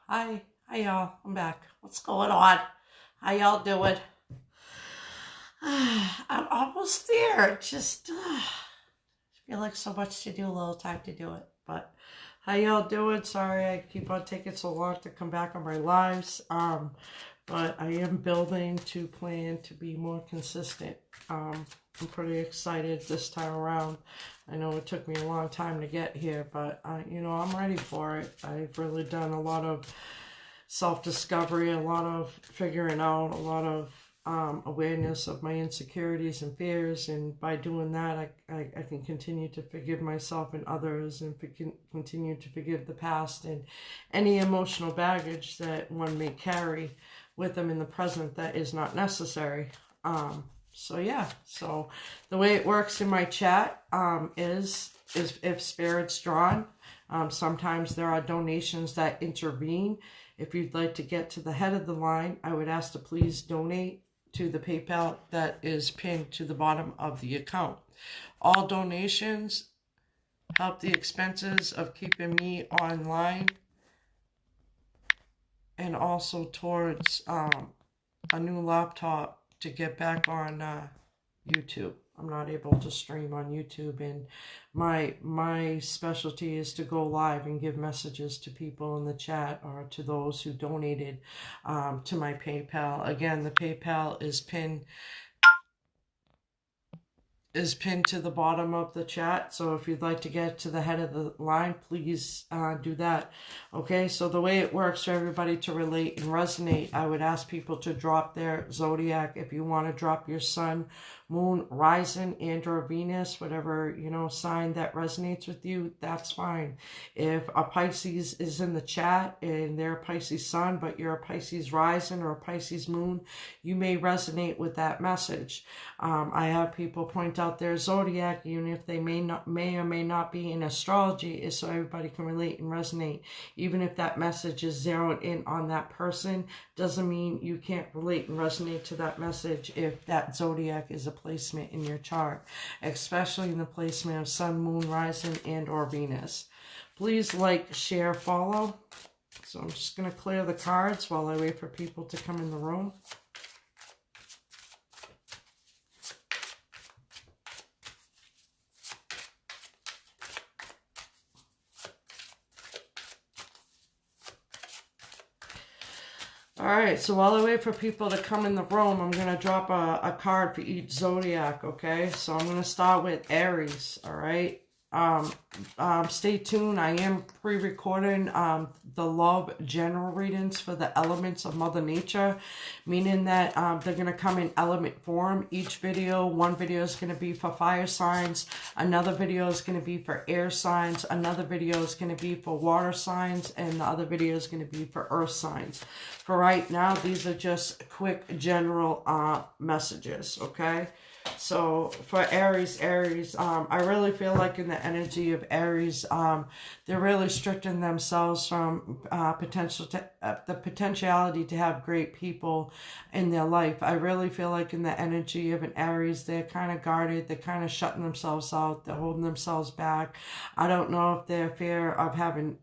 Hi y'all. I'm back. What's going on? How y'all doing? I'm almost there. Just feel like so much to do, little time to do it. But how y'all doing? Sorry, I keep on taking so long to come back on my lives. But I am building to plan to be more consistent. I'm pretty excited this time around. I know it took me a long time to get here, but I'm ready for it. I've really done a lot of self-discovery, a lot of figuring out, a lot of awareness of my insecurities and fears, and by doing that I can continue to forgive myself and others, and continue to forgive the past and any emotional baggage that one may carry with them in the present that is not necessary. So yeah, so the way it works in my chat is if spirit's drawn, sometimes there are donations that intervene. If you'd like to get to the head of the line, I would ask to please donate to the PayPal that is pinned to the bottom of the account. All donations help the expenses of keeping me online, and also towards a new laptop to get back on YouTube. I'm not able to stream on YouTube, and my specialty is to go live and give messages to people in the chat or to those who donated to my PayPal. Again, the PayPal is pinned to the bottom of the chat. So if you'd like to get to the head of the line, please do that. Okay, so the way it works for everybody to relate and resonate, I would ask people to drop their zodiac. If you want to drop your sun, moon, rising, and or Venus, whatever, sign that resonates with you, that's fine. If a Pisces is in the chat and they're a Pisces sun, but you're a Pisces rising or a Pisces moon, you may resonate with that message. I have people point out their zodiac, even if they may or may not be in astrology, is so everybody can relate and resonate. Even if that message is zeroed in on that person, doesn't mean you can't relate and resonate to that message if that zodiac is a placement in your chart, especially in the placement of sun, moon, rising, and or Venus. Please like, share, follow. So I'm just going to clear the cards while I wait for people to come in the room. All right, so while I wait for people to come in the room, I'm going to drop a card for each zodiac, okay? So I'm going to start with Aries, all right? Stay tuned. I am pre-recording the love general readings for the elements of Mother Nature, meaning that they're going to come in element form. Each video, one video is going to be for fire signs, another video is going to be for air signs, another video is going to be for water signs, and the other video is going to be for earth signs. For right now, these are just quick general messages, okay? So for Aries, I really feel like in the energy of Aries, they're really restricting themselves from the potentiality to have great people in their life. I really feel like in the energy of an Aries, they're kind of guarded, they're kind of shutting themselves out, they're holding themselves back. I don't know if they're fear of having,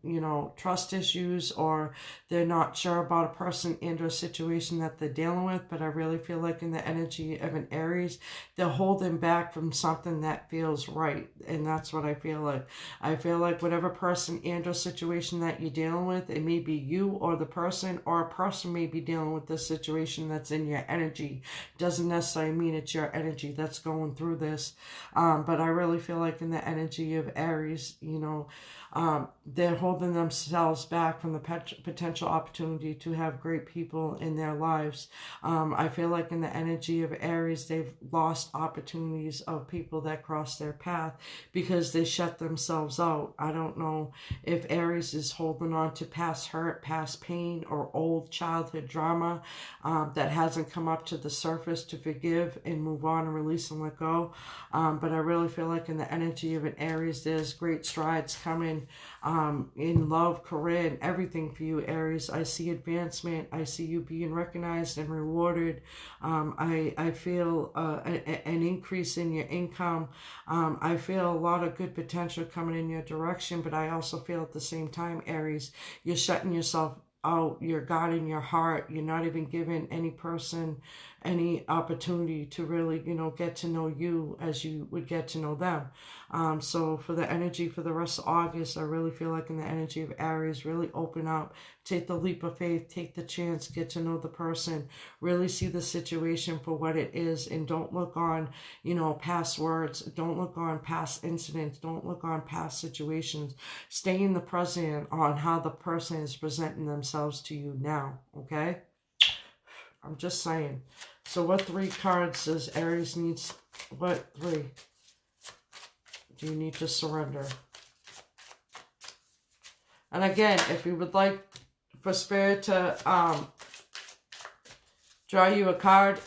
trust issues, or they're not sure about a person and or situation that they're dealing with, but I really feel like in the energy of an Aries, they're holding back from something that feels right. And that's what I feel like. I feel like whatever person and or situation that you're dealing with, it may be you or the person, or a person may be dealing with this situation that's in your energy. Doesn't necessarily mean it's your energy that's going through this. But I really feel like in the energy of Aries, they're holding themselves back from the potential opportunity to have great people in their lives. I feel like in the energy of Aries, they've lost opportunities of people that cross their path because they shut themselves out. I don't know if Aries is holding on to past hurt, past pain, or old childhood drama that hasn't come up to the surface to forgive and move on and release and let go. But I really feel like in the energy of an Aries, there's great strides coming in love, career, and everything for you, Aries. I see advancement. I see you being recognized and rewarded. I feel an increase in your income. I feel a lot of good potential coming in your direction, but I also feel at the same time, Aries, you're shutting yourself out your guarding your heart. You're not even giving any person any opportunity to really, you know, get to know you as you would get to know them. So for the energy for the rest of August, I really feel like in the energy of Aries, really open up, take the leap of faith, take the chance, get to know the person, really see the situation for what it is, and don't look on, you know, past words, don't look on past incidents, don't look on past situations. Stay in the present on how the person is presenting themselves to you now, okay? I'm just saying. So what 3 cards does Aries needs? What 3 do you need to surrender? And again, if you would like for Spirit to draw you a card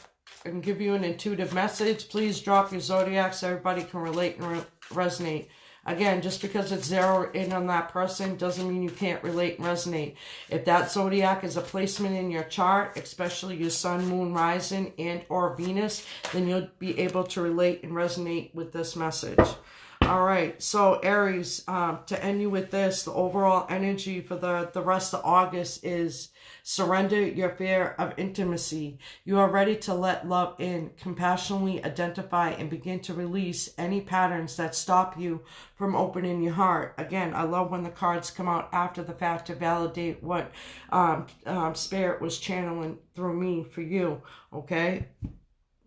and give you an intuitive message, please drop your zodiac so everybody can relate and resonate. Again, just because it's zeroed in on that person doesn't mean you can't relate and resonate. If that zodiac is a placement in your chart, especially your sun, moon, rising, and or Venus, then you'll be able to relate and resonate with this message. All right, so Aries, to end you with this, the overall energy for the rest of August is surrender your fear of intimacy. You are ready to let love in, compassionately identify and begin to release any patterns that stop you from opening your heart. Again, I love when the cards come out after the fact to validate what Spirit was channeling through me for you, okay?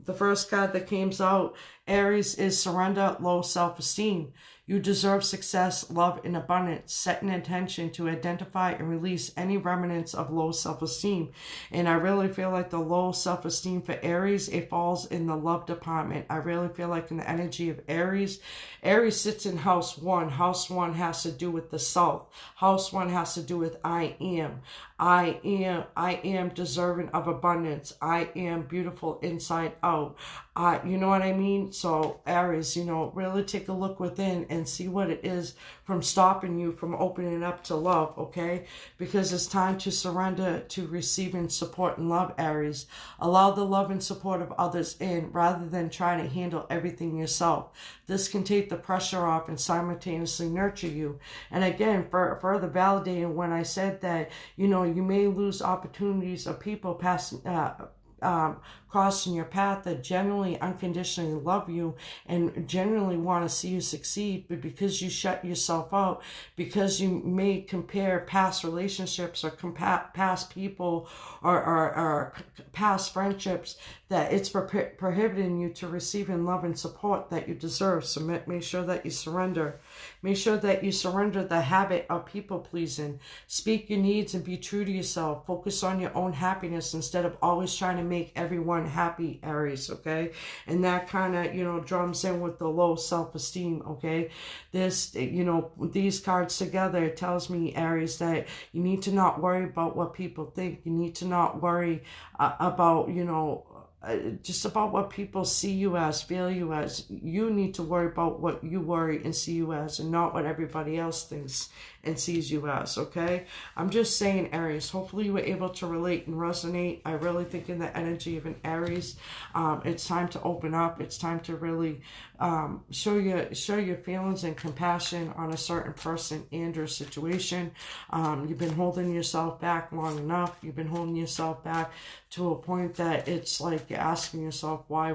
The first card that came out, Aries, is surrender, low self-esteem. You deserve success, love, and abundance. Set an intention to identify and release any remnants of low self-esteem. And I really feel like the low self-esteem for Aries, it falls in the love department. I really feel like in the energy of Aries, Aries sits in house 1. House 1 has to do with the self. House 1 has to do with I am. I am deserving of abundance. I am beautiful inside out. You know what I mean? So Aries, you know, really take a look within and see what it is from stopping you from opening up to love, okay? Because it's time to surrender to receiving support and love, Aries. Allow the love and support of others in rather than trying to handle everything yourself. This can take the pressure off and simultaneously nurture you. And again, further validating when I said that, you know, you may lose opportunities of people passing, crossing your path that generally unconditionally love you and generally want to see you succeed, but because you shut yourself out, because you may compare past relationships or past people or past friendships, that it's prohibiting you to receiving love and support that you deserve. So make sure that you surrender. Make sure that you surrender the habit of people pleasing. Speak your needs and be true to yourself. Focus on your own happiness instead of always trying to make everyone happy, Aries, okay? And that kind of, you know, drums in with the low self-esteem, okay? This, you know, these cards together tells me, Aries, that you need to not worry about what people think. You need to not worry about, you know, just about what people see you as, feel you as. You need to worry about what you worry and see you as, and not what everybody else thinks and sees you as, okay? I'm just saying, Aries, hopefully you were able to relate and resonate. I really think in the energy of an Aries, it's time to open up. It's time to really show your feelings and compassion on a certain person and or situation. You've been holding yourself back long enough. You've been holding yourself back to a point that it's like you're asking yourself why,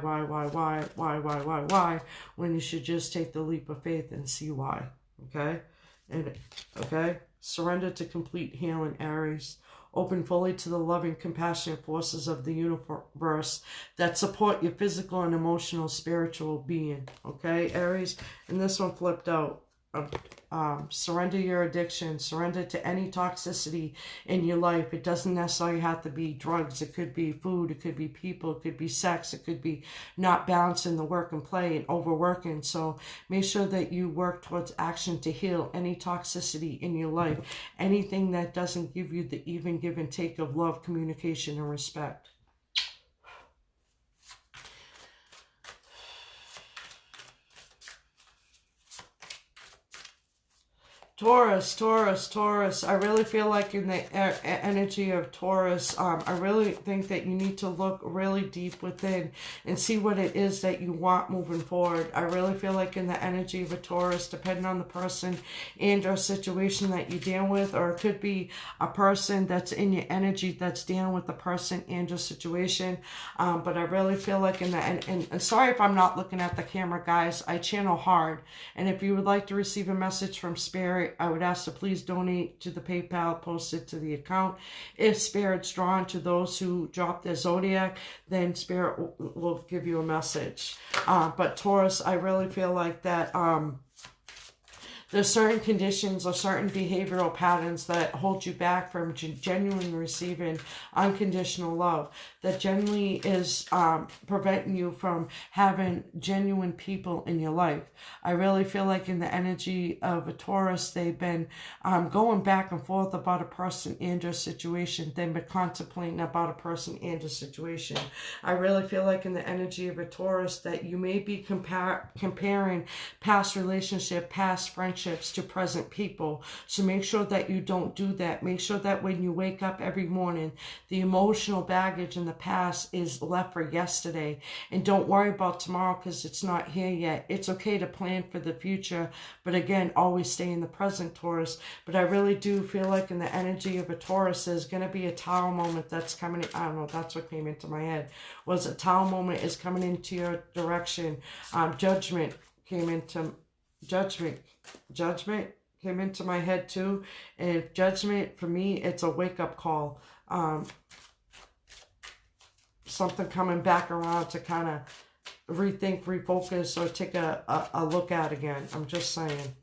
when you should just take the leap of faith and see why, okay? And okay, surrender to complete healing, Aries. Open fully to the loving, compassionate forces of the universe that support your physical and emotional, spiritual being. Okay, Aries? And this one flipped out. Surrender your addiction. Surrender to any toxicity in your life. It doesn't necessarily have to be drugs. It could be food. It could be people. It could be sex. It could be not balancing the work and play and overworking. So make sure that you work towards action to heal any toxicity in your life. Anything that doesn't give you the even give and take of love, communication, and respect. Taurus. I really feel like in the energy of Taurus, I really think that you need to look really deep within and see what it is that you want moving forward. I really feel like in the energy of a Taurus, depending on the person and or situation that you deal with, or it could be a person that's in your energy that's dealing with the person and your situation. But I really feel like in the, and sorry if I'm not looking at the camera, guys, I channel hard. And if you would like to receive a message from Spirit, I would ask to please donate to the PayPal posted to the account. If Spirit's drawn to those who drop their zodiac, then Spirit will give you a message. But Taurus, I really feel like that there's certain conditions or certain behavioral patterns that hold you back from genuinely receiving unconditional love. That generally is preventing you from having genuine people in your life. I really feel like in the energy of a Taurus, they've been going back and forth about a person and a situation. They've been contemplating about a person and a situation. I really feel like in the energy of a Taurus that you may be comparing past relationship, past friendships to present people. So make sure that you don't do that. Make sure that when you wake up every morning, the emotional baggage in the past is left for yesterday. And don't worry about tomorrow because it's not here yet. It's okay to plan for the future, but again, always stay in the present, Taurus. But I really do feel like in the energy of a Taurus, there's going to be a tower moment that's coming in. I don't know, that's what came into my head. Was a tower moment is coming into your direction. Judgment came into Judgment came into my head too. And judgment for me, it's a wake-up call. Something coming back around to kind of rethink, refocus, or take a look at again. I'm just saying.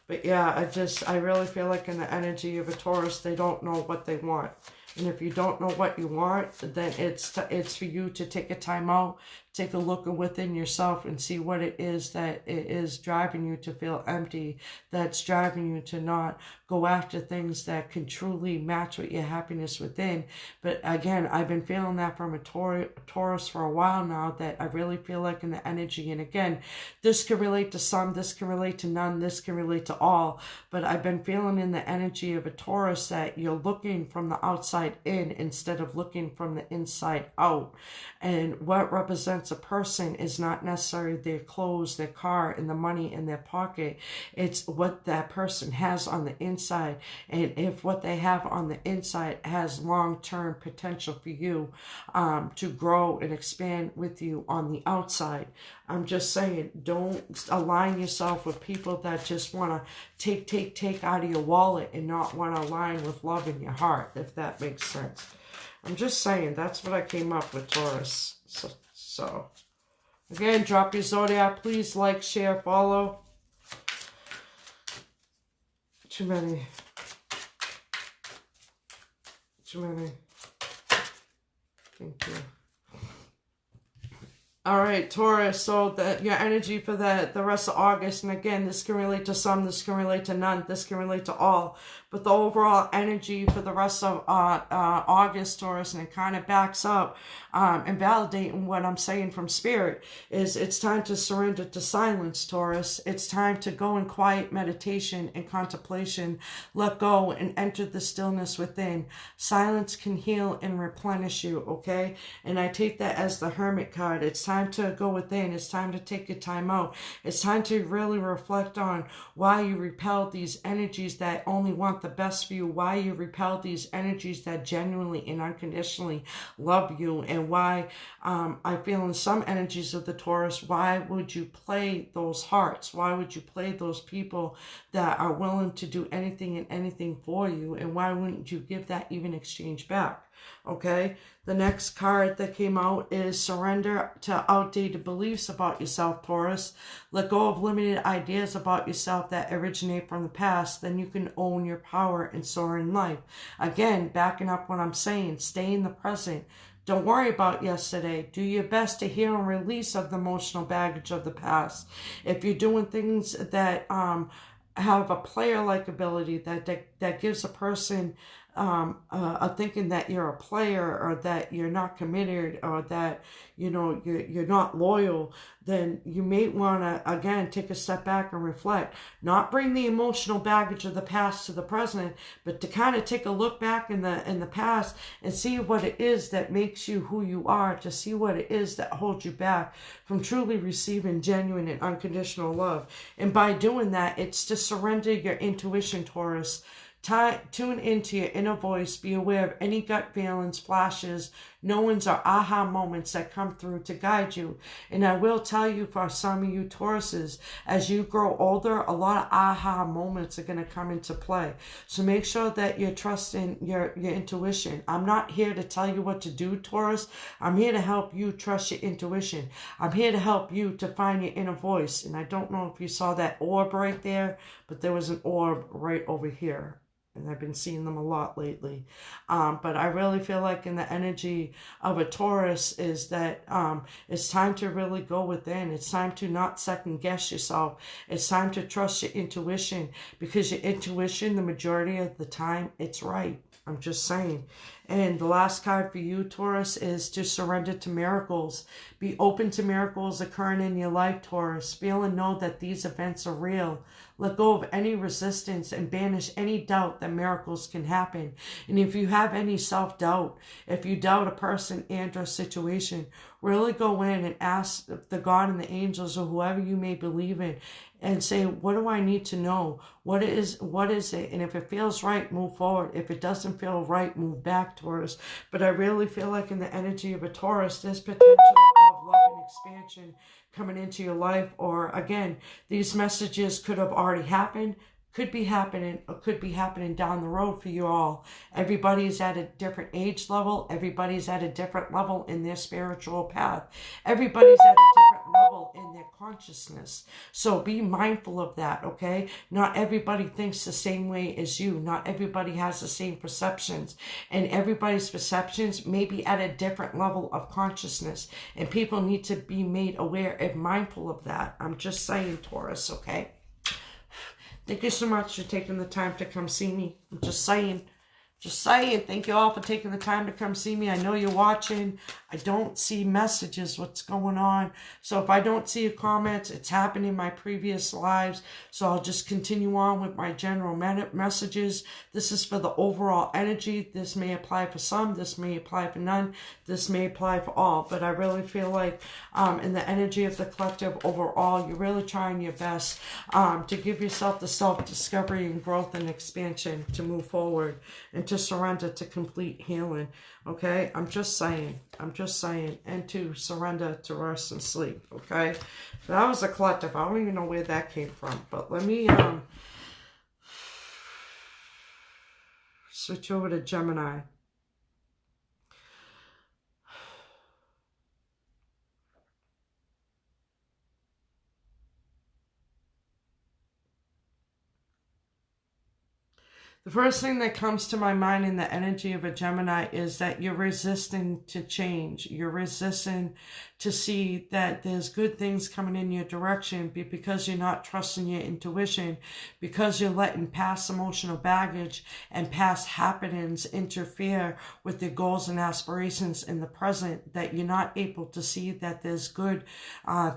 But yeah, I really feel like in the energy of a Taurus, they don't know what they want. And if you don't know what you want, then it's for you to take a time out, take a look within yourself and see what it is that it is driving you to feel empty, that's driving you to not go after things that can truly match with your happiness within. But again, I've been feeling that from a Taurus for a while now, that I really feel like in the energy. And again, this can relate to some, this can relate to none, this can relate to all. But I've been feeling in the energy of a Taurus that you're looking from the outside in instead of looking from the inside out. And what represents a person is not necessarily their clothes, their car, and the money in their pocket. It's what that person has on the inside. And if what they have on the inside has long-term potential for you to grow and expand with you on the outside. I'm just saying, don't align yourself with people that just want to take out of your wallet and not want to align with love in your heart, if that makes sense. I'm just saying, that's what I came up with, Taurus. So again, drop your zodiac. Please like, share, follow. Too many. Thank you. All right, Taurus, so your energy for the rest of August, and again, this can relate to some, this can relate to none, this can relate to all, but the overall energy for the rest of August, Taurus, and it kind of backs up and validating what I'm saying from Spirit, is it's time to surrender to silence, Taurus. It's time to go in quiet meditation and contemplation, let go and enter the stillness within. Silence can heal and replenish you, okay? And I take that as the Hermit card. It's time to go within. It's time to take your time out. It's time to really reflect on why you repel these energies that only want the best for you, why you repel these energies that genuinely and unconditionally love you, and why I feel in some energies of the Taurus, why would you play those hearts? Why would you play those people that are willing to do anything and anything for you? And why wouldn't you give that even exchange back? Okay, the next card that came out is surrender to outdated beliefs about yourself, Taurus. Let go of limited ideas about yourself that originate from the past. Then you can own your power and soar in life. Again, backing up what I'm saying, stay in the present. Don't worry about yesterday. Do your best to heal and release of the emotional baggage of the past. If you're doing things that have a player-like ability that gives a person thinking that you're a player, or that you're not committed, or that, you know, you're not loyal, then you may want to, again, take a step back and reflect. Not bring the emotional baggage of the past to the present, but to kind of take a look back in the past and see what it is that makes you who you are, to see what it is that holds you back from truly receiving genuine and unconditional love. And by doing that, it's to surrender your intuition, Taurus. Tune into your inner voice. Be aware of any gut feelings, flashes, knowings, or aha moments that come through to guide you. And I will tell you, for some of you Tauruses, as you grow older, a lot of aha moments are going to come into play. So make sure that you're trusting your intuition. I'm not here to tell you what to do, Taurus. I'm here to help you trust your intuition. I'm here to help you to find your inner voice. And I don't know if you saw that orb right there, but there was an orb right over here. And I've been seeing them a lot lately. But I really feel like in the energy of a Taurus is that it's time to really go within. It's time to not second guess yourself. It's time to trust your intuition, because your intuition, the majority of the time, it's right. I'm just saying. And the last card for you, Taurus, is to surrender to miracles. Be open to miracles occurring in your life, Taurus. Feel and know that these events are real. Let go of any resistance and banish any doubt that miracles can happen. And if you have any self-doubt, if you doubt a person and or situation, really go in and ask the God and the angels, or whoever you may believe in, and say, what do I need to know? What is it? And if it feels right, move forward. If it doesn't feel right, move back, Taurus. But I really feel like in the energy of a Taurus, there's potential of love and expansion coming into your life. Or again, these messages could have already happened, could be happening, or could be happening down the road for you all. Everybody's at a different age level. Everybody's at a different level in their spiritual path. Everybody's at a different level in their consciousness. So be mindful of that, okay? Not everybody thinks the same way as you. Not everybody has the same perceptions. And everybody's perceptions may be at a different level of consciousness. And people need to be made aware and mindful of that. I'm just saying, Taurus, okay? Thank you so much for taking the time to come see me. I'm just saying. Just saying. Thank you all for taking the time to come see me. I know you're watching. I don't see messages. What's going on? So if I don't see your comments, it's happened in my previous lives. So I'll just continue on with my general messages. This is for the overall energy. This may apply for some. This may apply for none. This may apply for all. But I really feel like in the energy of the collective overall, you're really trying your best to give yourself the self-discovery and growth and expansion to move forward and to surrender to complete healing. Okay, I'm just saying, and to surrender to rest and sleep. Okay, so that was a collective. I don't even know where that came from, but let me switch over to Gemini. The first thing that comes to my mind in the energy of a Gemini is that you're resisting to change. You're resisting to see that there's good things coming in your direction, because you're not trusting your intuition, because you're letting past emotional baggage and past happenings interfere with your goals and aspirations in the present, that you're not able to see that there's good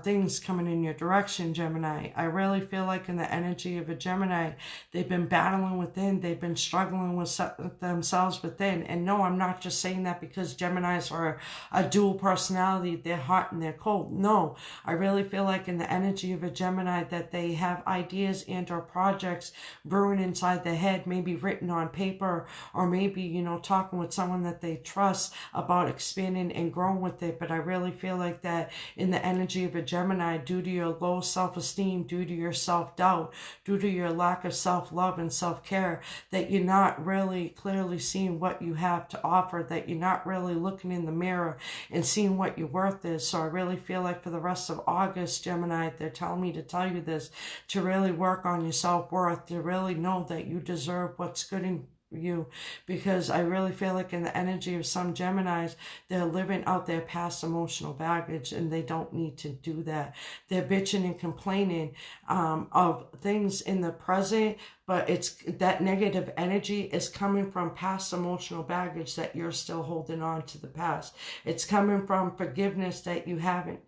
things coming in your direction, Gemini. I really feel like in the energy of a Gemini, they've been battling within. They've been struggling with themselves within. And no, I'm not just saying that because Geminis are a dual personality. They're hot and they're cold. No, I really feel like in the energy of a Gemini that they have ideas and or projects brewing inside their head, maybe written on paper, or maybe, you know, talking with someone that they trust about expanding and growing with it. But I really feel like that in the energy of a Gemini, due to your low self-esteem, due to your self-doubt, due to your lack of self-love and self-care, that you're not really clearly seeing what you have to offer, that you're not really looking in the mirror and seeing what your worth is. So I really feel like for the rest of August, Gemini, they're telling me to tell you this, to really work on your self-worth, to really know that you deserve what's good in you, because I really feel like in the energy of some Geminis, they're living out their past emotional baggage, and they don't need to do that. They're bitching and complaining of things in the present, but it's that negative energy is coming from past emotional baggage that you're still holding on to the past. It's coming from forgiveness that you haven't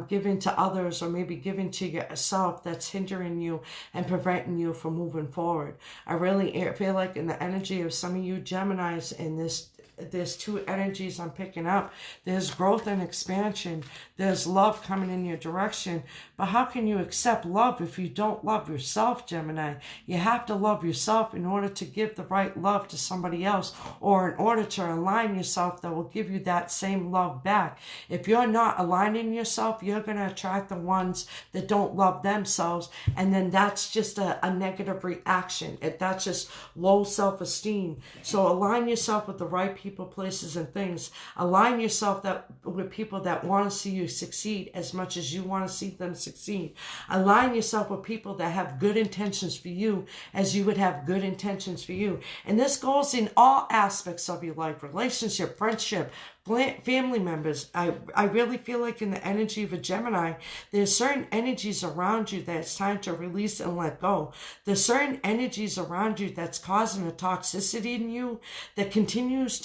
given to others, or maybe given to yourself, that's hindering you and preventing you from moving forward. I really feel like in the energy of some of you Geminis in this, there's two energies I'm picking up. There's growth and expansion. There's love coming in your direction. But how can you accept love if you don't love yourself, Gemini? You have to love yourself in order to give the right love to somebody else, or in order to align yourself that will give you that same love back. If you're not aligning yourself, you're going to attract the ones that don't love themselves, and then that's just a negative reaction. That's just low self-esteem. So align yourself with the right people, places, and things. Align yourself with people that want to see you succeed as much as you want to see them succeed. Align yourself with people that have good intentions for you as you would have good intentions for you. And this goes in all aspects of your life: relationship, friendship, family members. I really feel like in the energy of a Gemini, there's certain energies around you that it's time to release and let go. There's certain energies around you that's causing a toxicity in you that continues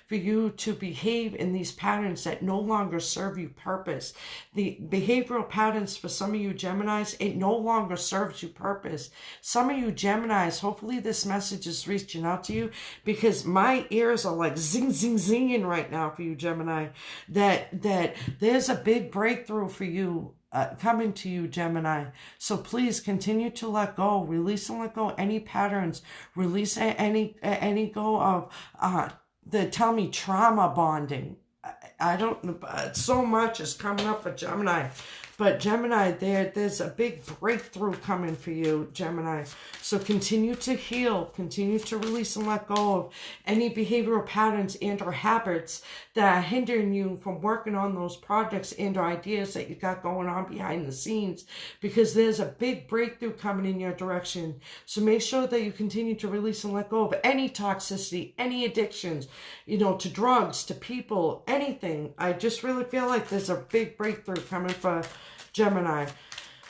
for you to behave in these patterns that no longer serve you purpose. The behavioral patterns for some of you Geminis, it no longer serves you purpose. Some of you Geminis, hopefully this message is reaching out to you, because my ears are like zing, zing, zinging right now for you Gemini, that there's a big breakthrough for you coming to you, Gemini. So please continue to let go, release and let go any patterns, release any go of tell me trauma bonding. I don't, so much is coming up for Gemini. But Gemini, there's a big breakthrough coming for you, Gemini. So continue to heal, continue to release and let go of any behavioral patterns and or habits that are hindering you from working on those projects and or ideas that you got going on behind the scenes, because there's a big breakthrough coming in your direction. So make sure that you continue to release and let go of any toxicity, any addictions, to drugs, to people, anything. I just really feel like there's a big breakthrough coming for Gemini.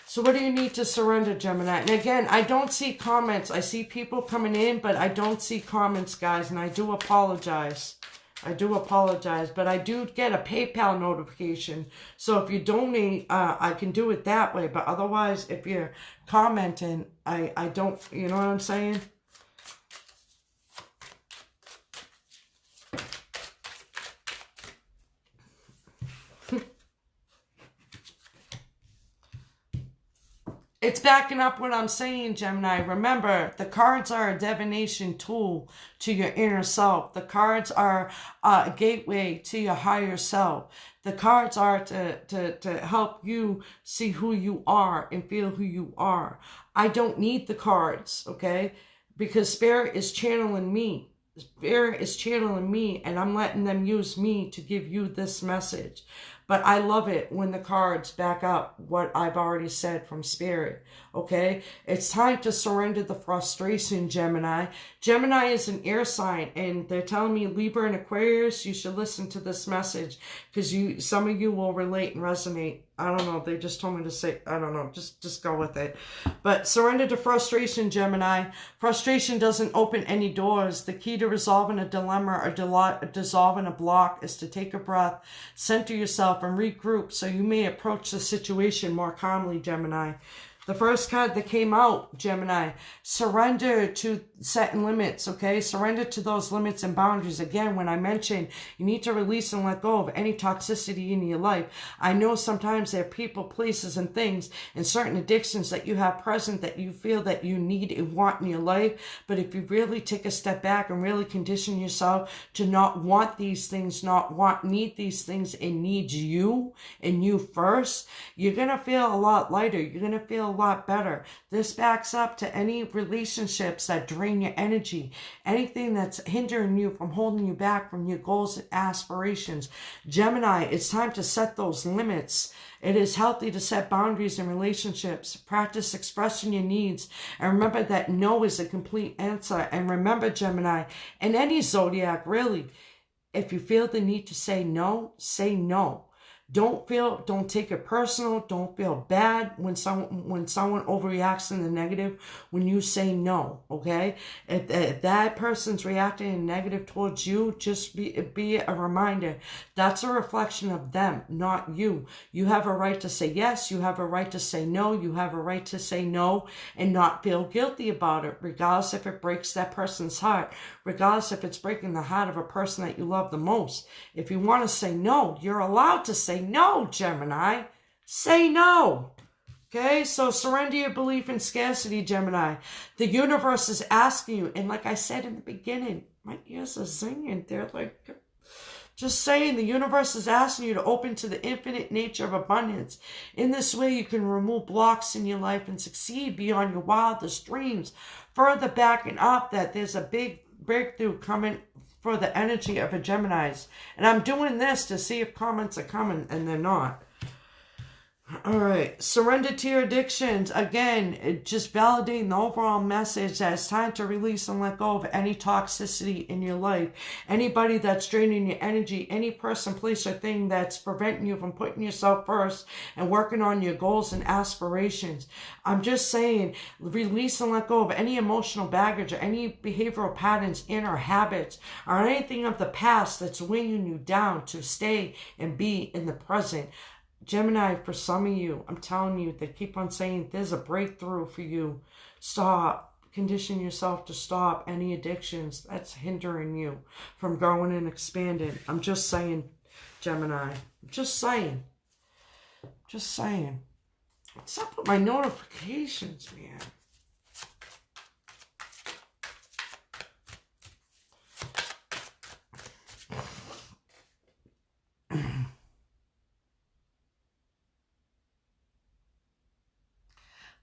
So what do you need to surrender, Gemini? And again, I don't see comments. I see people coming in, but I don't see comments, guys, and I do apologize. But I do get a PayPal notification. So if you donate, I can do it that way. But otherwise, if you're commenting, I don't, you know what I'm saying? It's backing up what I'm saying, Gemini. Remember, the cards are a divination tool to your inner self. The cards are a gateway to your higher self. The cards are to help you see who you are and feel who you are. I don't need the cards, okay? Because Spirit is channeling me. Spirit is channeling me, and I'm letting them use me to give you this message. But I love it when the cards back up what I've already said from Spirit, okay? It's time to surrender the frustration, Gemini. Gemini is an air sign, and they're telling me Libra and Aquarius, you should listen to this message, because some of you will relate and resonate. I don't know. They just told me to say, I don't know. Just go with it. But surrender to frustration, Gemini. Frustration doesn't open any doors. The key to resolving a dilemma or dissolving a block is to take a breath, center yourself, and regroup so you may approach the situation more calmly, Gemini. The first card that came out, Gemini, surrender to setting limits, okay? Surrender to those limits and boundaries. Again, when I mentioned you need to release and let go of any toxicity in your life, I know sometimes there are people, places, and things and certain addictions that you have present that you feel that you need and want in your life. But if you really take a step back and really condition yourself to not want these things, need these things, and need you and you first, you're going to feel a lot lighter. You're going to feel a lot better. This backs up to any relationships that drain your energy, anything that's hindering you from holding you back from your goals and aspirations. Gemini, it's time to set those limits. It is healthy to set boundaries in relationships. Practice expressing your needs. And remember that no is a complete answer. And remember, Gemini, in any zodiac, really, if you feel the need to say no, say no. Don't take it personal. Don't feel bad when someone overreacts in the negative when you say no, okay? If that person's reacting in negative towards you, just be a reminder. That's a reflection of them, not you. You have a right to say yes. You have a right to say no. You have a right to say no and not feel guilty about it, regardless if it breaks that person's heart, regardless if it's breaking the heart of a person that you love the most. If you want to say no, you're allowed to say no, Gemini. Say no. Okay, so surrender your belief in scarcity, Gemini. The universe is asking you, and like I said in the beginning, my ears are singing. They're like, just saying, the universe is asking you to open to the infinite nature of abundance. In this way, you can remove blocks in your life and succeed beyond your wildest dreams. Further backing up that there's a big breakthrough coming for the energy of a Gemini's. And I'm doing this to see if comments are coming, and they're not. All right, surrender to your addictions. Again, just validating the overall message that it's time to release and let go of any toxicity in your life. Anybody that's draining your energy, any person, place, or thing that's preventing you from putting yourself first and working on your goals and aspirations. I'm just saying, release and let go of any emotional baggage or any behavioral patterns, inner habits, or anything of the past that's weighing you down to stay and be in the present. Gemini, for some of you, I'm telling you, they keep on saying there's a breakthrough for you. Stop. Condition yourself to stop any addictions that's hindering you from growing and expanding. I'm just saying, Gemini. Just saying. Just saying. What's up with my notifications, man?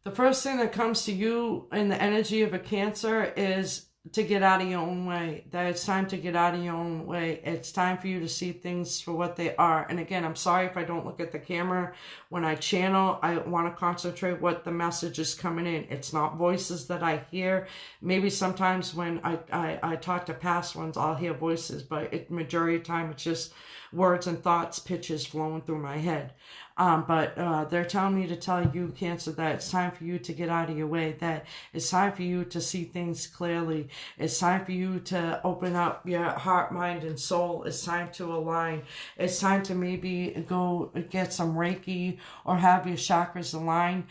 The first thing that comes to you in the energy of a Cancer is to get out of your own way. That it's time to get out of your own way. It's time for you to see things for what they are. And again, I'm sorry if I don't look at the camera when I channel. I want to concentrate what the message is coming in. It's not voices that I hear. Maybe sometimes when I talk to past ones, I'll hear voices, but majority of the time it's just words and thoughts, pitches flowing through my head. But they're telling me to tell you, Cancer, that it's time for you to get out of your way, that it's time for you to see things clearly. It's time for you to open up your heart, mind, and soul. It's time to align. It's time to maybe go get some Reiki or have your chakras align,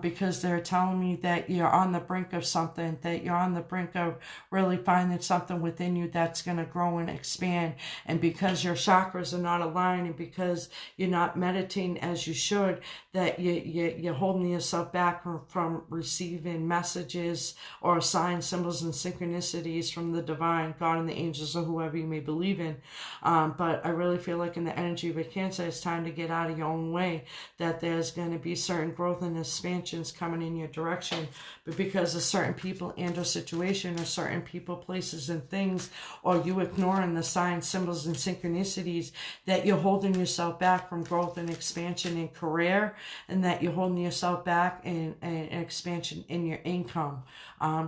because they're telling me that you're on the brink of something, that you're on the brink of really finding something within you that's going to grow and expand. And because your chakras are not aligned and because you're not meditating as you should, that you're holding yourself back from receiving messages or signs, symbols, and synchronicities from the divine, God and the angels, or whoever you may believe in. But I really feel like in the energy of a Cancer, it's time to get out of your own way, that there's going to be certain growth and expansions coming in your direction. But because of certain people and or situation, or certain people, places, and things, or you ignoring the signs, symbols, and synchronicities, that you're holding yourself back from growth and expansion in career, and that you're holding yourself back in expansion in your income.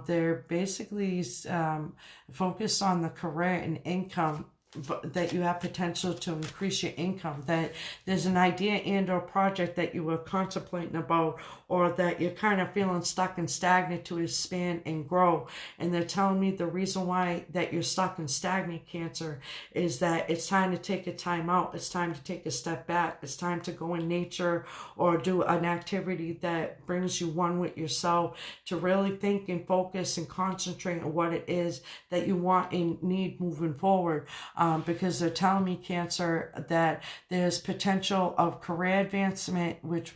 They're basically focused on the career and income, that you have potential to increase your income, that there's an idea and or project that you were contemplating about, or that you're kind of feeling stuck and stagnant to expand and grow. And they're telling me the reason why that you're stuck and stagnant, Cancer, is that it's time to take a time out. It's time to take a step back. It's time to go in nature or do an activity that brings you one with yourself, to really think and focus and concentrate on what it is that you want and need moving forward. Because they're telling me, Cancer, that there's potential of career advancement, which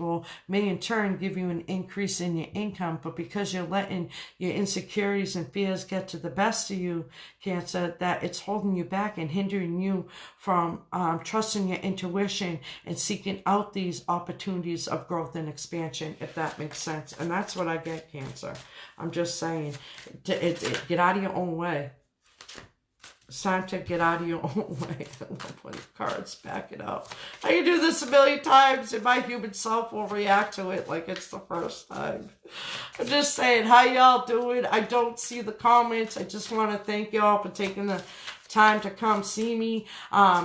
may in turn give you an increase in your income. But because you're letting your insecurities and fears get to the best of you, Cancer, that it's holding you back and hindering you from trusting your intuition and seeking out these opportunities of growth and expansion, if that makes sense. And that's what I get, Cancer. I'm just saying, get out of your own way. It's time to get out of your own way. I love when the cards back it up. I can do this a million times and my human self will react to it like it's the first time. I'm just saying, how y'all doing? I don't see the comments. I just want to thank y'all for taking the time to come see me.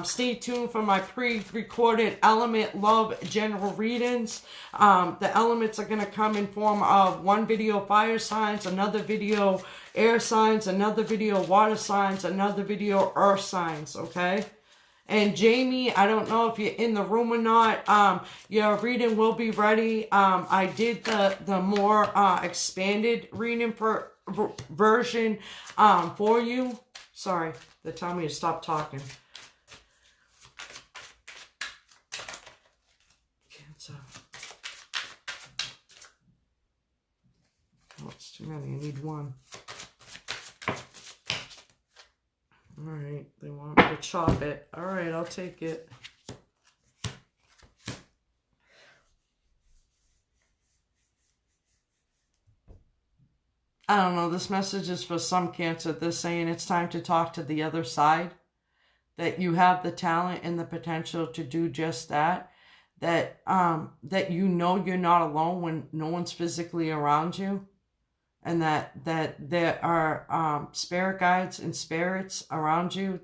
Stay tuned for my pre-recorded element love general readings. The elements are going to come in form of one video fire signs, another video air signs, another video water signs, another video earth signs, okay? And Jamie, I don't know if you're in the room or not. Your reading will be ready. I did the more expanded reading version for you. Sorry, they're telling me to stop talking. Cancer. Oh, it's too many. I need one. All right, they want me to chop it. All right, I'll take it. I don't know, this message is for some Cancer. They're saying it's time to talk to the other side. That you have the talent and the potential to do just that. That you know you're not alone when no one's physically around you. And that there are spirit guides and spirits around you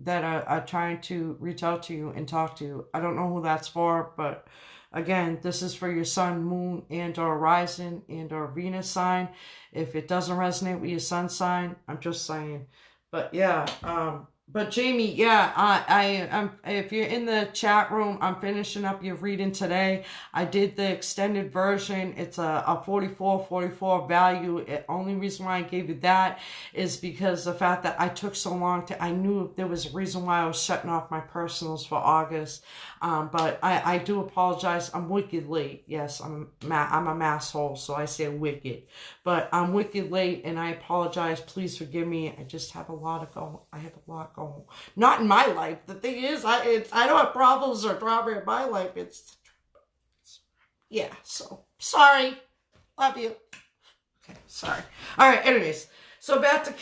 that are trying to reach out to you and talk to you. I don't know who that's for, but again, this is for your sun, moon, and or rising and or Venus sign. If it doesn't resonate with your sun sign, I'm just saying. But yeah, but Jamie, yeah, if you're in the chat room, I'm finishing up your reading today. I did the extended version. It's a 44 value. The only reason why I gave you that is because the fact that I took so long I knew there was a reason why I was shutting off my personals for August. But I do apologize. I'm wicked late. Yes, I'm a masshole, so I say wicked. But I'm wicked late, and I apologize. Please forgive me. I just have a lot of going. I have a lot going. Not in my life. The thing is, I don't have problems or drama in my life. Yeah. So sorry. Love you. Okay. Sorry. All right. Anyways, so back to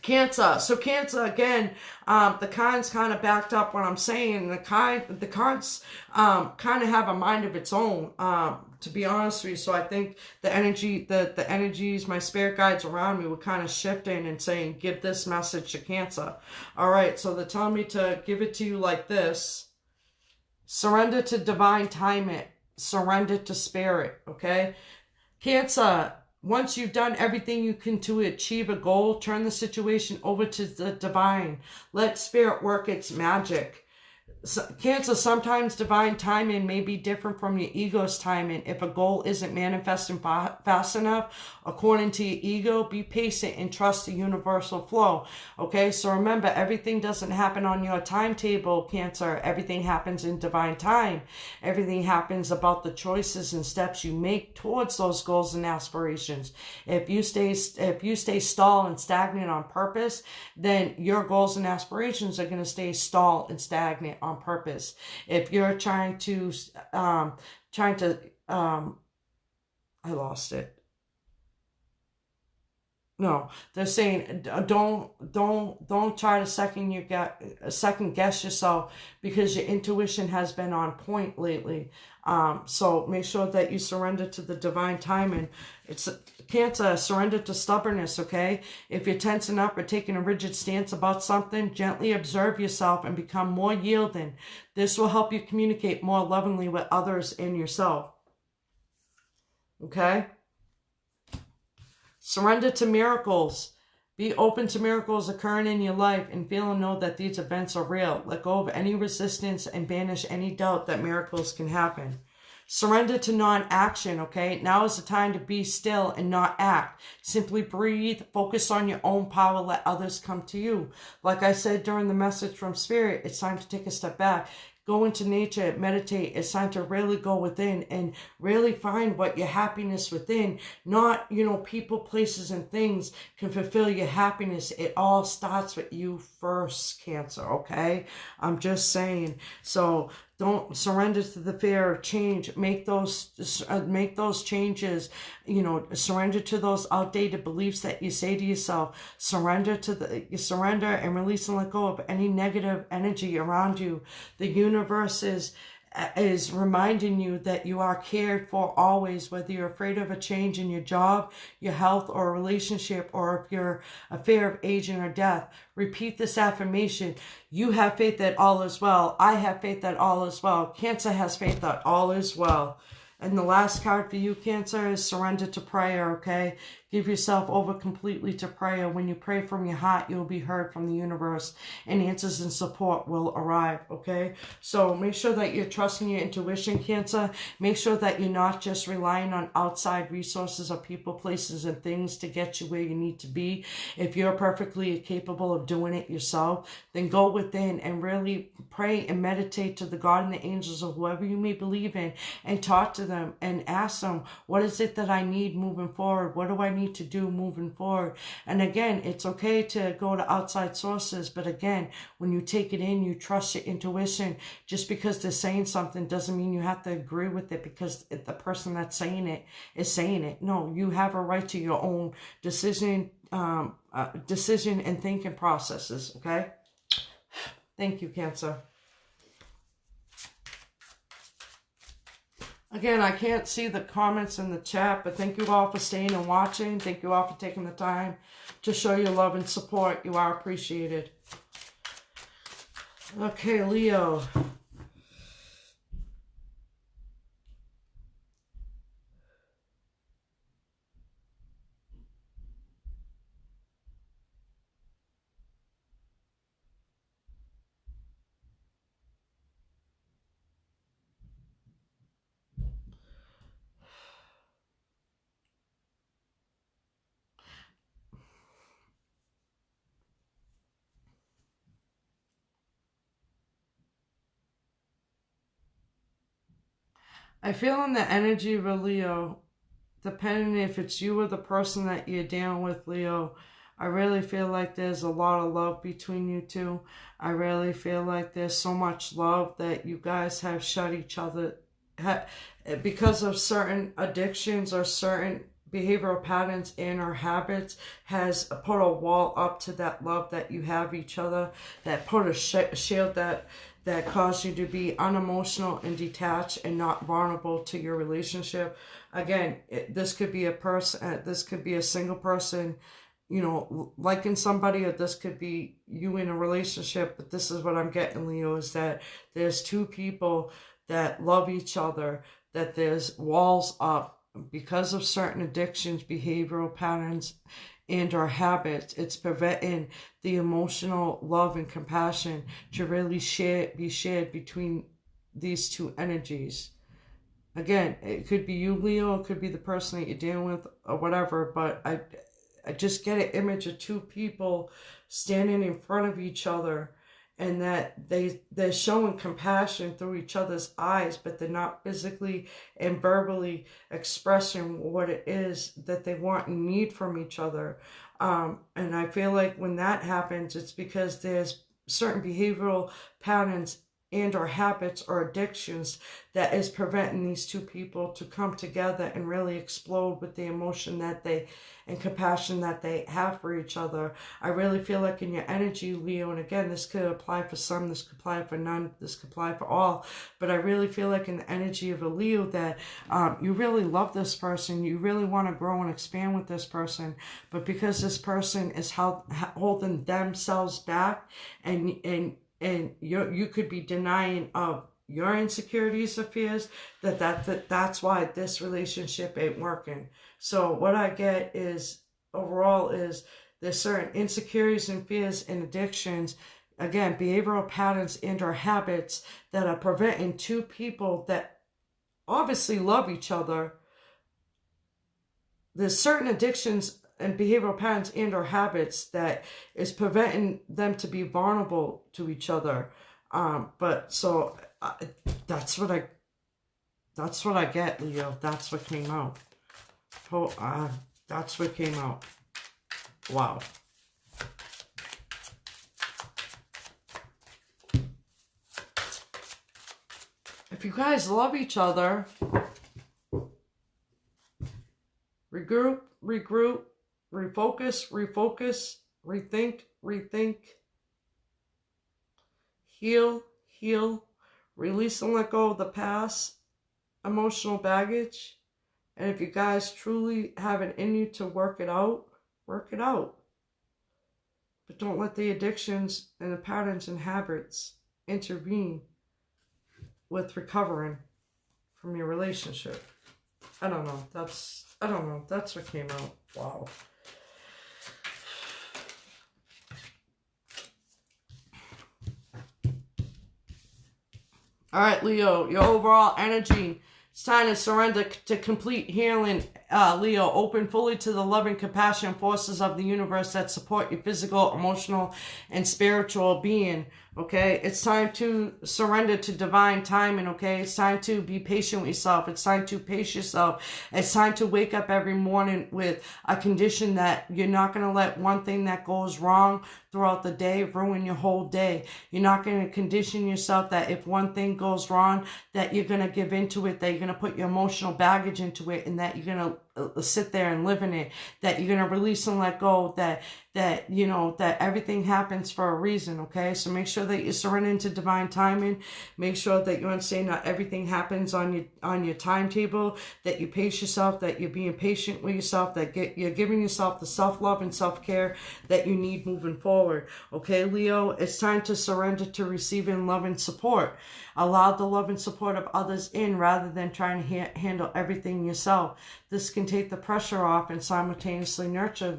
Cancer. So Cancer, again, the cards kind of backed up what I'm saying. The cards kind of have a mind of its own, to be honest with you. So I think the energies, my spirit guides around me were kind of shifting and saying, give this message to Cancer. All right, so they're telling me to give it to you like this. Surrender to divine timing. Surrender to spirit, okay? Cancer, once you've done everything you can to achieve a goal, turn the situation over to the divine. Let spirit work its magic. Cancer, sometimes divine timing may be different from your ego's timing. If a goal isn't manifesting fast enough, according to your ego, be patient and trust the universal flow. Okay, so remember, everything doesn't happen on your timetable, Cancer. Everything happens in divine time. Everything happens about the choices and steps you make towards those goals and aspirations. If you stay stalled and stagnant on purpose, then your goals and aspirations are going to stay stalled and stagnant on purpose. If you're trying to I lost it. No, they're saying don't try to second guess yourself, because your intuition has been on point lately. So make sure that you surrender to the divine timing. It's Cancer, surrender to stubbornness, okay? If you're tensing up or taking a rigid stance about something, gently observe yourself and become more yielding. This will help you communicate more lovingly with others and yourself. Okay? Surrender to miracles. Be open to miracles occurring in your life and feel and know that these events are real. Let go of any resistance and banish any doubt that miracles can happen. Surrender to non-action, okay? Now is the time to be still and not act. Simply breathe, focus on your own power, let others come to you. Like I said during the message from Spirit, it's time to take a step back. Go into nature, meditate. It's time to really go within and really find what your happiness within, not, people, places, and things can fulfill your happiness. It all starts with you first, Cancer, okay? I'm just saying. So don't surrender to the fear of change. Make those changes. Surrender to those outdated beliefs that you say to yourself. Surrender and release and let go of any negative energy around you. The universe is is reminding you that you are cared for always, whether you're afraid of a change in your job, your health, or a relationship, or if you're a fear of aging or death. Repeat this affirmation. You have faith that all is well. I have faith that all is well. Cancer has faith that all is well. And the last card for you, Cancer, is surrender to prayer, okay? Give yourself over completely to prayer. When you pray from your heart, you'll be heard from the universe, and answers and support will arrive, okay? So make sure that you're trusting your intuition, Cancer. Make sure that you're not just relying on outside resources or people, places, and things to get you where you need to be. If you're perfectly capable of doing it yourself, then go within and really pray and meditate to the God and the angels of whoever you may believe in, and talk to them and ask them, what is it that I need moving forward? What do I need to do moving forward? And again, it's okay to go to outside sources, but again, when you take it in, you trust your intuition. Just because they're saying something doesn't mean you have to agree with it because the person that's saying it is saying it. No, you have a right to your own decision and thinking processes, okay? Thank you, Cancer. Again, I can't see the comments in the chat, but thank you all for staying and watching. Thank you all for taking the time to show your love and support. You are appreciated. Okay, Leo. I feel in the energy of a Leo, depending if it's you or the person that you're dealing with, Leo, I really feel like there's a lot of love between you two. I really feel like there's so much love that you guys have shut each other because of certain addictions or certain behavioral patterns and or habits has put a wall up to that love that you have each other, that put a shield that caused you to be unemotional and detached and not vulnerable to your relationship. Again, this could be a person, this could be a single person, you know, liking somebody, or this could be you in a relationship. But this is what I'm getting, Leo, is that there's two people that love each other, that there's walls up because of certain addictions, behavioral patterns, and our habits. It's preventing the emotional love and compassion to really be shared between these two energies. Again, it could be you, Leo, it could be the person that you're dealing with or whatever, but I just get an image of two people standing in front of each other, and that they're showing compassion through each other's eyes, but they're not physically and verbally expressing what it is that they want and need from each other. And I feel like when that happens, it's because there's certain behavioral patterns and or habits or addictions that is preventing these two people to come together and really explode with the emotion that they and compassion that they have for each other. I really feel like in your energy, Leo, and again, this could apply for some, this could apply for none, this could apply for all, but I really feel like in the energy of a Leo that you really love this person, you really want to grow and expand with this person, but because this person is holding themselves back, and you could be denying of your insecurities or fears, that's why this relationship ain't working. So what I get is overall is there's certain insecurities and fears and addictions, again, behavioral patterns and or habits that are preventing two people that obviously love each other. There's certain addictions and behavioral patterns and or habits that is preventing them to be vulnerable to each other. But so that's what I get, Leo. That's what came out. That's what came out. Wow. If you guys love each other, regroup, refocus, rethink, heal, Release and let go of the past emotional baggage. And if you guys truly have it in you to work it out, work it out. But don't let the addictions and the patterns and habits intervene with recovering from your relationship. I don't know. That's what came out. Wow. All right, Leo, your overall energy. It's time to surrender to complete healing, Leo. Open fully to the loving compassion forces of the universe that support your physical, emotional, and spiritual being. Okay, it's time to surrender to divine timing. Okay, it's time to be patient with yourself. It's time to pace yourself. It's time to wake up every morning with a condition that you're not going to let one thing that goes wrong throughout the day ruin your whole day. You're not going to condition yourself that if one thing goes wrong, that you're going to give into it, that you're going to put your emotional baggage into it, and that you're going to sit there and live in it, that you're going to release and let go, that you know, that everything happens for a reason. Okay, so make sure that you surrender into divine timing. Make sure that you understand not everything happens on your timetable, that you pace yourself, that you're being patient with yourself, that you're giving yourself the self-love and self-care that you need moving forward. Okay, Leo, it's time to surrender to receiving love and support. Allow the love and support of others in rather than trying to handle everything yourself. This can take the pressure off and simultaneously nurture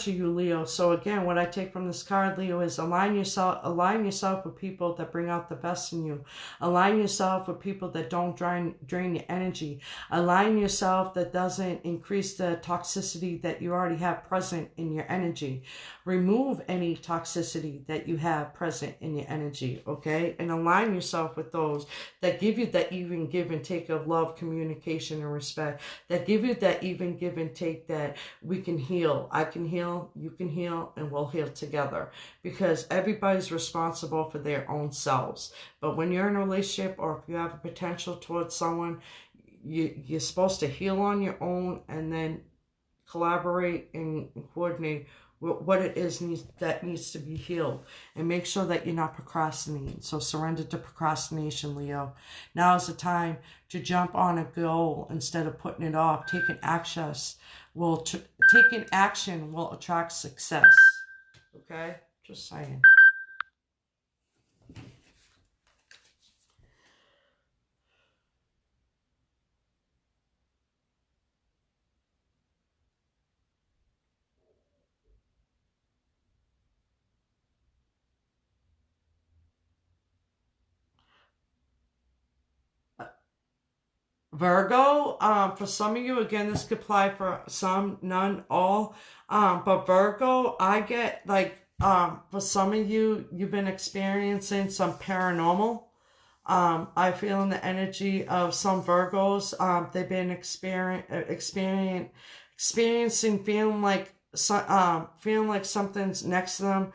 you, Leo. So again, what I take from this card, Leo, is align yourself with people that bring out the best in you. Align yourself with people that don't drain your energy. Align yourself that doesn't increase the toxicity that you already have present in your energy. Remove any toxicity that you have present in your energy, okay? And align yourself with those that give you that even give and take of love, communication, and respect. That give you that even give and take that we can heal. I can heal, you can heal, and we'll heal together. Because everybody's responsible for their own selves. But when you're in a relationship or if you have a potential towards someone, you're supposed to heal on your own and then collaborate and coordinate what it is that needs to be healed, and make sure that you're not procrastinating. So surrender to procrastination, Leo. Now is the time to jump on a goal instead of putting it off. Taking action will attract success. Okay, just saying. Virgo, for some of you, again, this could apply for some, none, all. But Virgo, I get like, for some of you, you've been experiencing some paranormal. I feel in the energy of some Virgos, they've been experiencing, feeling like something's next to them,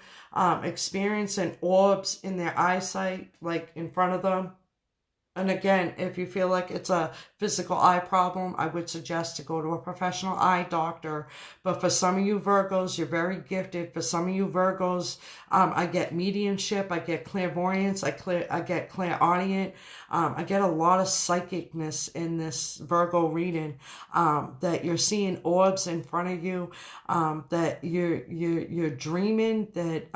experiencing orbs in their eyesight, like in front of them. And again, if you feel like it's a physical eye problem, I would suggest to go to a professional eye doctor. But for some of you Virgos, you're very gifted. For some of you Virgos, I get mediumship, I get clairvoyance, I get clairaudient. I get a lot of psychicness in this Virgo reading. That you're seeing orbs in front of you. That you're dreaming. That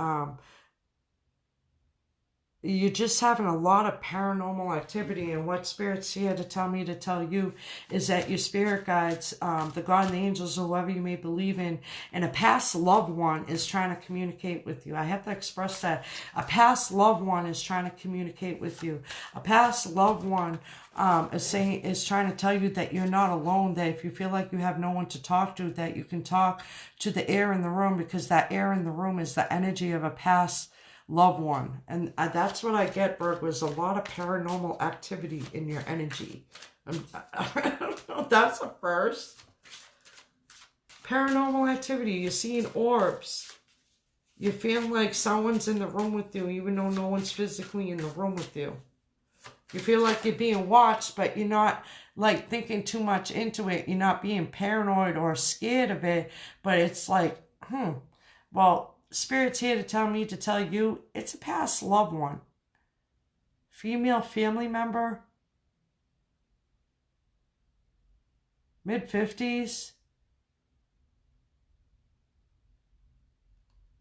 you're just having a lot of paranormal activity. And what Spirit's here to tell me to tell you is that your spirit guides, the God and the angels, or whoever you may believe in, and a past loved one is trying to communicate with you. I have to express that. A past loved one is trying to communicate with you. A past loved one is trying to tell you that you're not alone, that if you feel like you have no one to talk to, that you can talk to the air in the room, because that air in the room is the energy of a past loved one. And that's what I get, Virgo, is a lot of paranormal activity in your energy. I don't know, that's a first. Paranormal activity, you're seeing orbs. You feel like someone's in the room with you, even though no one's physically in the room with you. You feel like you're being watched, but you're not like thinking too much into it. You're not being paranoid or scared of it, but it's like, well, Spirit's here to tell me to tell you it's a past loved one. female family member, mid-50s,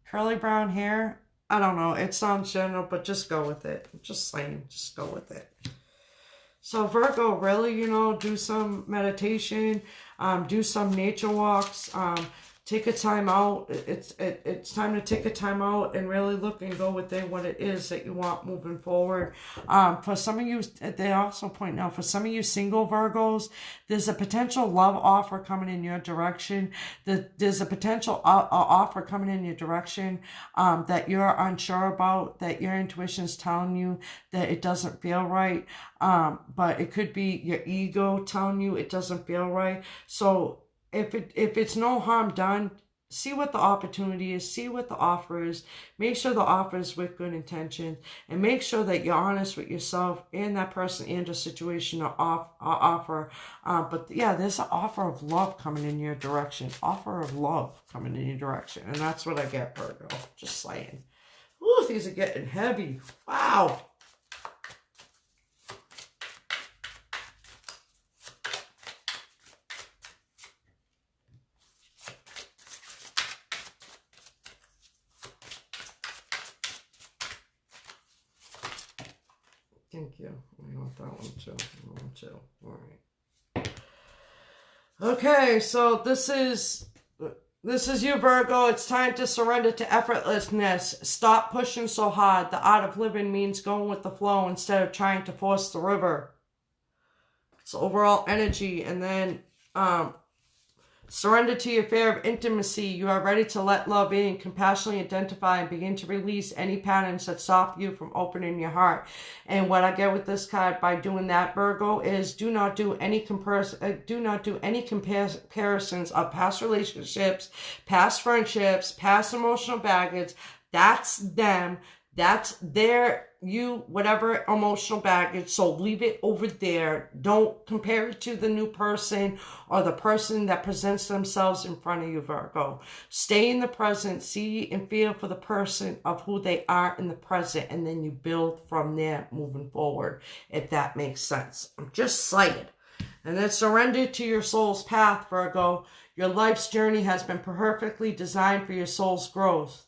curly brown hair. I don't know. It sounds general, but just go with it. I'm just saying, just go with it. So Virgo, really, do some meditation, do some nature walks, take a time out. It's time to take a time out and really look and go within what it is that you want moving forward. For some of you, they also point out, for some of you single Virgos, there's a potential love offer coming in your direction. There's a potential offer coming in your direction that you're unsure about, that your intuition is telling you that it doesn't feel right. But it could be your ego telling you it doesn't feel right. So if it's no harm done, see what the opportunity is, see what the offer is, make sure the offer is with good intention, and make sure that you're honest with yourself and that person and the situation or offer. But yeah, there's an offer of love coming in your direction. Offer of love coming in your direction. And that's what I get, Virgo. Just saying. Ooh, these are getting heavy. Wow. Thank you. I want that one too. One too. All right. Okay, so this is you, Virgo. It's time to surrender to effortlessness. Stop pushing so hard. The art of living means going with the flow instead of trying to force the river. It's overall energy. And then surrender to your fear of intimacy. You are ready to let love in, compassionately identify, and begin to release any patterns that stop you from opening your heart. And what I get with this card by doing that, Virgo, is do not do any comparisons of past relationships, past friendships, past emotional baggage. That's them. That's whatever emotional baggage. So leave it over there. Don't compare it to the new person or the person that presents themselves in front of you, Virgo. Stay in the present. See and feel for the person of who they are in the present. And then you build from there moving forward, if that makes sense. I'm just saying. And then surrender to your soul's path, Virgo. Your life's journey has been perfectly designed for your soul's growth.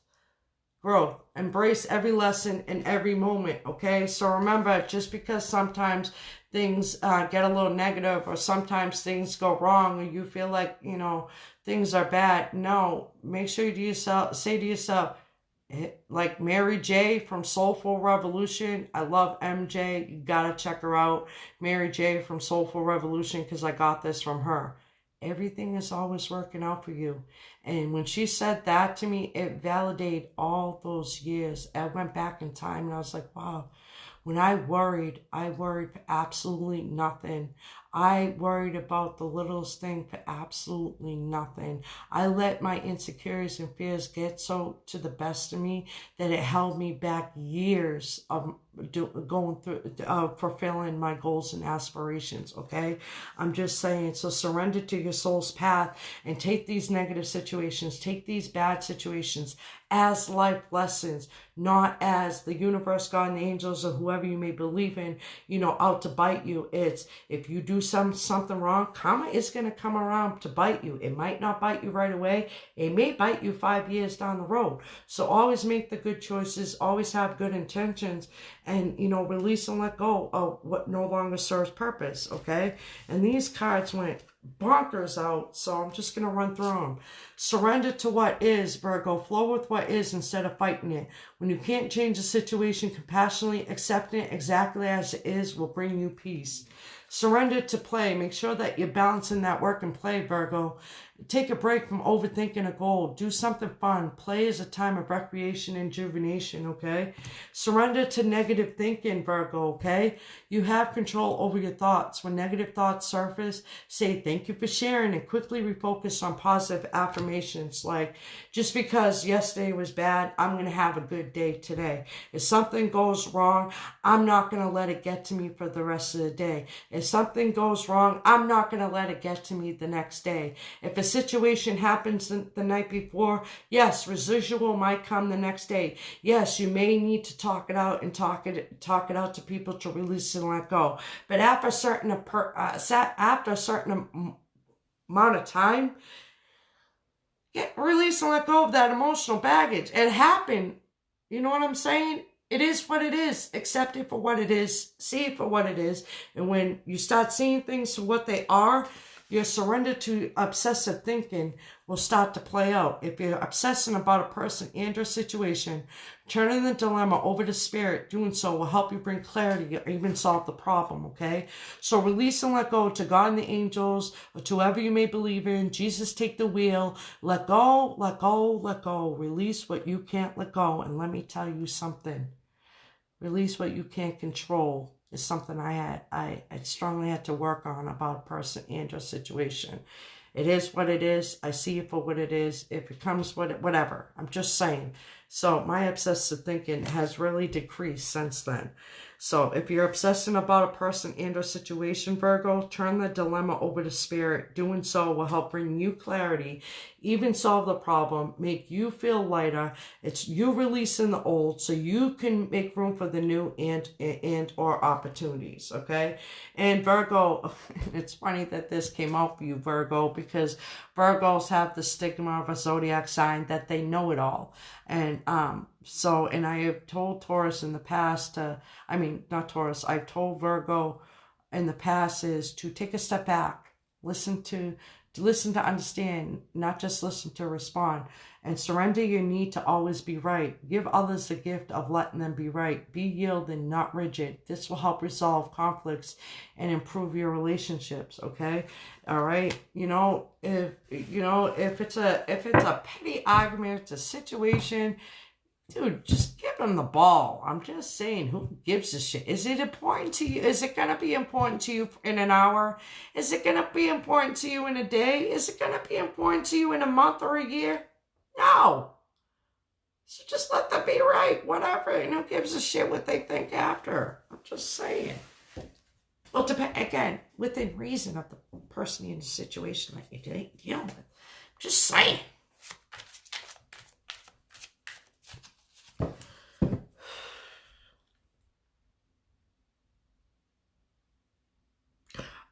Embrace every lesson and every moment, okay? So remember, just because sometimes things get a little negative or sometimes things go wrong or you feel like, things are bad, no. Make sure say to yourself, like Mary J from Soulful Revolution. I love MJ. You gotta check her out. Mary J from Soulful Revolution, because I got this from her. Everything is always working out for you. And when she said that to me, it validated all those years. I went back in time and I was like, wow. When I worried for absolutely nothing. I worried about the littlest thing for absolutely nothing. I let my insecurities and fears get so to the best of me that it held me back years of going through, fulfilling my goals and aspirations, okay? I'm just saying, so surrender to your soul's path and take these negative situations, take these bad situations as life lessons, not as the universe, God, and the angels, or whoever you may believe in, out to bite you. It's, if you do something wrong, karma is going to come around to bite you. It might not bite you right away. It may bite you 5 years down the road. So always make the good choices, always have good intentions, and, release and let go of what no longer serves purpose, okay? And these cards went bonkers out, so I'm just going to run through them. Surrender to what is, Virgo. Flow with what is instead of fighting it. When you can't change a situation, compassionately accepting it exactly as it is will bring you peace. Surrender to play. Make sure that you're balancing that work and play, Virgo. Take a break from overthinking a goal. Do something fun. Play is a time of recreation and rejuvenation, okay? Surrender to negative thinking, Virgo, okay? You have control over your thoughts. When negative thoughts surface, say thank you for sharing and quickly refocus on positive affirmations like, just because yesterday was bad, I'm going to have a good day today. If something goes wrong, I'm not going to let it get to me for the rest of the day. If something goes wrong, I'm not going to let it get to me the next day. If a a situation happens the night before, yes, residual might come the next day. Yes, you may need to talk it out and talk it out to people to release and let go. But after a certain amount of time, release and let go of that emotional baggage. It happened. You know what I'm saying? It is what it is. Accept it for what it is. See it for what it is. And when you start seeing things for what they are, your surrender to obsessive thinking will start to play out. If you're obsessing about a person and or situation, turning the dilemma over to spirit, doing so will help you bring clarity or even solve the problem, okay? So release and let go to God and the angels, or to whoever you may believe in. Jesus, take the wheel. Let go, let go, let go. Release what you can't let go. And let me tell you something. Release what you can't control is something I strongly had to work on about a person and a situation. It is what it is. I see it for what it is. If it comes with it, whatever. I'm just saying. So my obsessive thinking has really decreased since then. So if you're obsessing about a person and or situation, Virgo, turn the dilemma over to spirit. Doing so will help bring you clarity, even solve the problem, make you feel lighter. It's you releasing the old so you can make room for the new and or opportunities, okay? And Virgo, it's funny that this came out for you, Virgo, because Virgos have the stigma of a zodiac sign that they know it all. And and I have told Taurus in the past not Taurus, I've told Virgo in the past is to take a step back, listen to understand, not just listen to respond, and surrender your need to always be right. Give others the gift of letting them be right. Be yielding, not rigid. This will help resolve conflicts and improve your relationships, okay? All right? If it's a petty argument, it's a situation, dude, just give them the ball. I'm just saying, who gives a shit? Is it important to you? Is it going to be important to you in an hour? Is it going to be important to you in a day? Is it going to be important to you in a month or a year? No. So just let them be right, whatever. And who gives a shit what they think after? I'm just saying. Well, again, within reason of the person in the situation that you're dealing with. I'm just saying.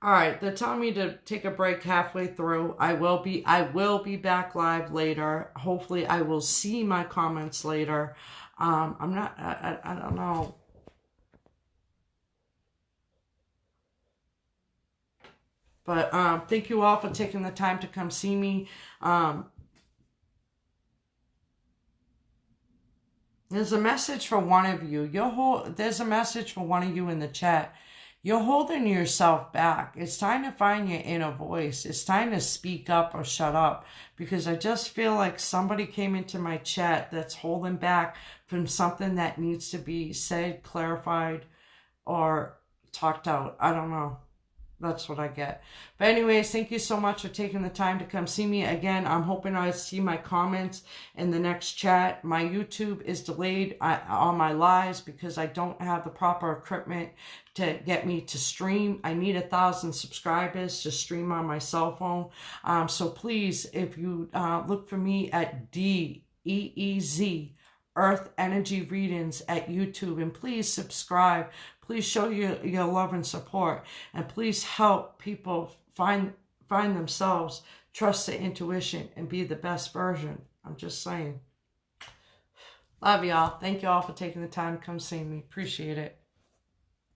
All right, they're telling me to take a break halfway through. I will be back live later. Hopefully, I will see my comments later. I don't know. But thank you all for taking the time to come see me. There's a message for one of you. There's a message for one of you in the chat. You're holding yourself back. It's time to find your inner voice. It's time to speak up or shut up, because I just feel like somebody came into my chat that's holding back from something that needs to be said, clarified, or talked out. I don't know. That's what I get. But anyways, thank you so much for taking the time to come see me. Again, I'm hoping I see my comments in the next chat. My YouTube is delayed on my lives because I don't have the proper equipment to get me to stream. I need 1,000 subscribers to stream on my cell phone. So please, if you look for me at DEEZ, Earth Energy Readings at YouTube, and please subscribe. Please show your love and support, and please help people find themselves, trust their intuition, and be the best version. I'm just saying. Love y'all. Thank you all for taking the time to come see me. Appreciate it.